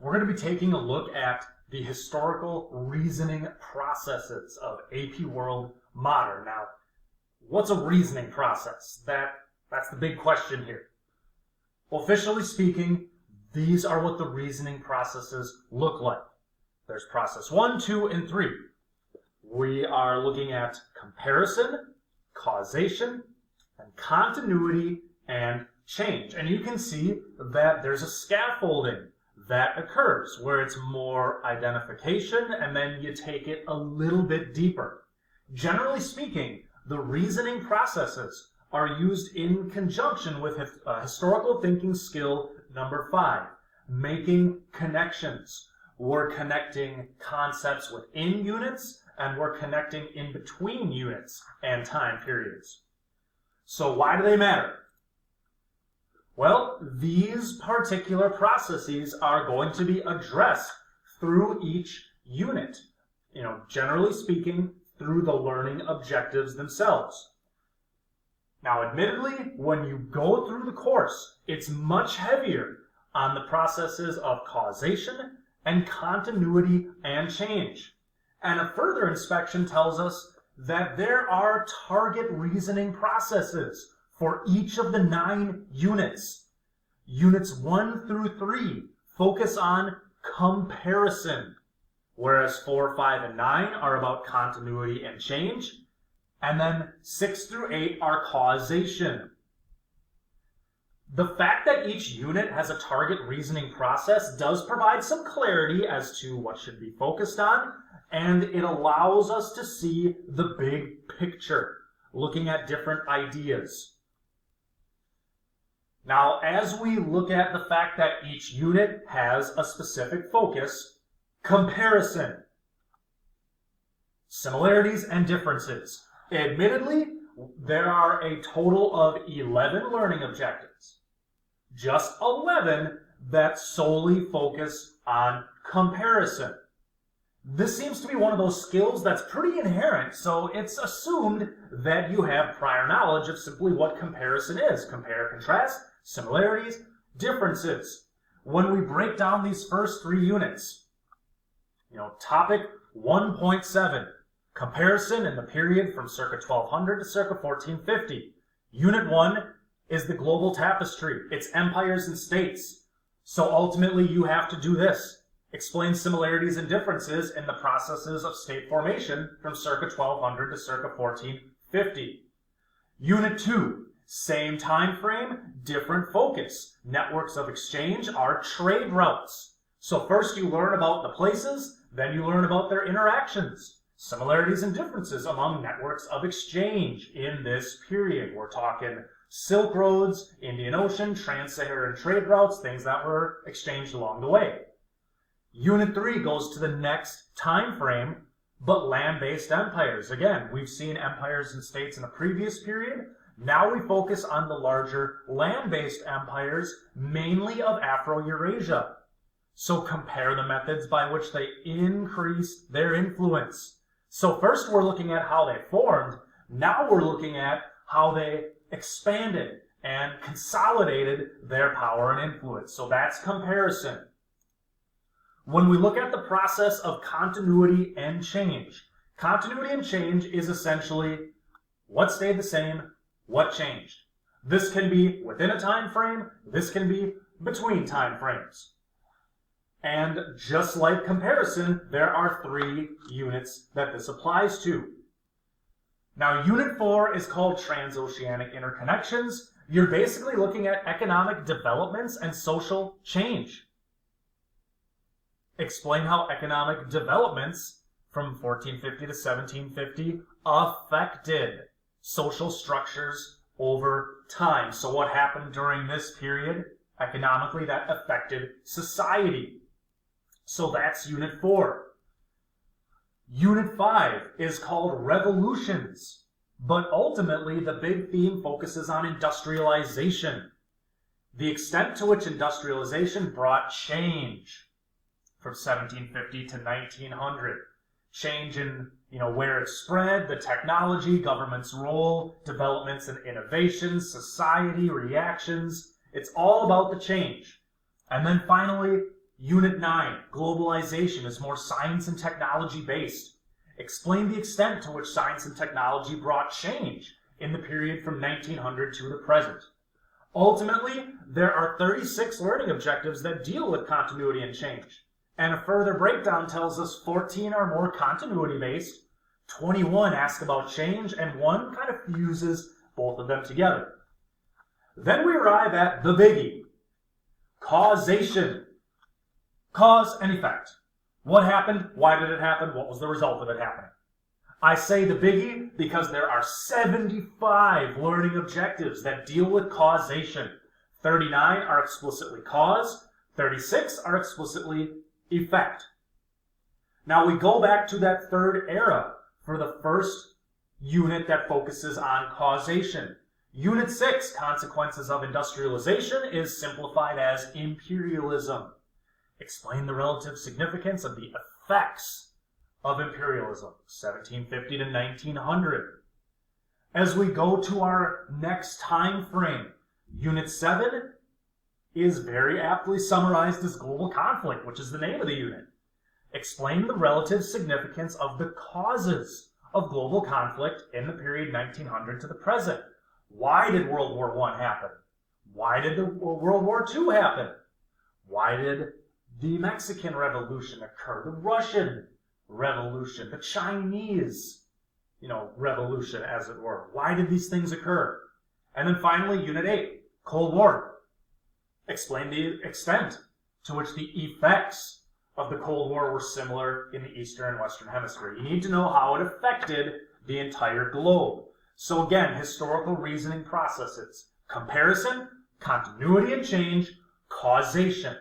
we're going to be taking a look at the historical reasoning processes of AP World Modern. Now, what's a reasoning process? That's the big question here. Officially speaking, these are what the reasoning processes look like. There's process 1, 2, and 3. We are looking at comparison, causation, and continuity and change. And you can see that there's a scaffolding that occurs where it's more identification and then you take it a little bit deeper. Generally speaking, the reasoning processes are used in conjunction with historical thinking skill number 5, making connections. We're connecting concepts within units and we're connecting in between units and time periods. So why do they matter? Well, these particular processes are going to be addressed through each unit. Generally speaking, through the learning objectives themselves. Now, admittedly, when you go through the course, it's much heavier on the processes of causation and continuity and change. And a further inspection tells us that there are target reasoning processes for each of the 9 units. Units 1 through 3 focus on comparison, whereas 4, 5, and 9 are about continuity and change. And then 6 through 8 are causation. The fact that each unit has a target reasoning process does provide some clarity as to what should be focused on, and it allows us to see the big picture, looking at different ideas. Now, as we look at the fact that each unit has a specific focus, comparison, similarities and differences. Admittedly, there are a total of 11 learning objectives, just 11 that solely focus on comparison. This seems to be one of those skills that's pretty inherent, so it's assumed that you have prior knowledge of simply what comparison is. Compare, contrast, similarities, differences. When we break down these first 3 units, topic 1.7, comparison in the period from circa 1200 to circa 1450. Unit 1 is the global tapestry. It's empires and states. So ultimately you have to do this. Explain similarities and differences in the processes of state formation from circa 1200 to circa 1450. Unit 2, same time frame, different focus. Networks of exchange are trade routes. So first you learn about the places, then you learn about their interactions. Similarities and differences among networks of exchange in this period. We're talking Silk Roads, Indian Ocean, Trans-Saharan trade routes, things that were exchanged along the way. Unit 3 goes to the next time frame, but land-based empires. Again, we've seen empires and states in the previous period. Now we focus on the larger land-based empires, mainly of Afro-Eurasia. So compare the methods by which they increased their influence. So first we're looking at how they formed. Now we're looking at how they expanded and consolidated their power and influence. So that's comparison. When we look at the process of continuity and change is essentially what stayed the same, what changed. This can be within a time frame, this can be between time frames. And just like comparison, there are 3 units that this applies to. Now, Unit 4 is called Transoceanic Interconnections. You're basically looking at economic developments and social change. Explain how economic developments from 1450 to 1750 affected social structures over time. So what happened during this period economically that affected society? So that's Unit 4. Unit 5 is called Revolutions, but ultimately the big theme focuses on industrialization. The extent to which industrialization brought change from 1750 to 1900. Change in, where it spread, the technology, government's role, developments and innovations, society, reactions. It's all about the change. And then finally, Unit 9, globalization, is more science and technology based. Explain the extent to which science and technology brought change in the period from 1900 to the present. Ultimately, there are 36 learning objectives that deal with continuity and change. And a further breakdown tells us 14 are more continuity-based, 21 ask about change, and 1 kind of fuses both of them together. Then we arrive at the biggie, causation. Cause and effect. What happened? Why did it happen? What was the result of it happening? I say the biggie because there are 75 learning objectives that deal with causation. 39 are explicitly cause, 36 are explicitly effect. Now we go back to that third era for the first unit that focuses on causation. Unit 6, consequences of industrialization, is simplified as imperialism. Explain the relative significance of the effects of imperialism, 1750 to 1900. As we go to our next time frame, Unit 7 is very aptly summarized as global conflict, which is the name of the unit. Explain the relative significance of the causes of global conflict in the period 1900 to the present. Why did World War I happen? Why did World War II happen? Why did the Mexican Revolution occur? The Russian Revolution, the Chinese, revolution, as it were. Why did these things occur? And then finally, Unit 8, Cold War. Explain the extent to which the effects of the Cold War were similar in the Eastern and Western Hemisphere. You need to know how it affected the entire globe. So again, historical reasoning processes: comparison, continuity and change, causation.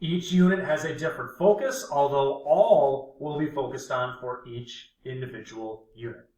Each unit has a different focus, although all will be focused on for each individual unit.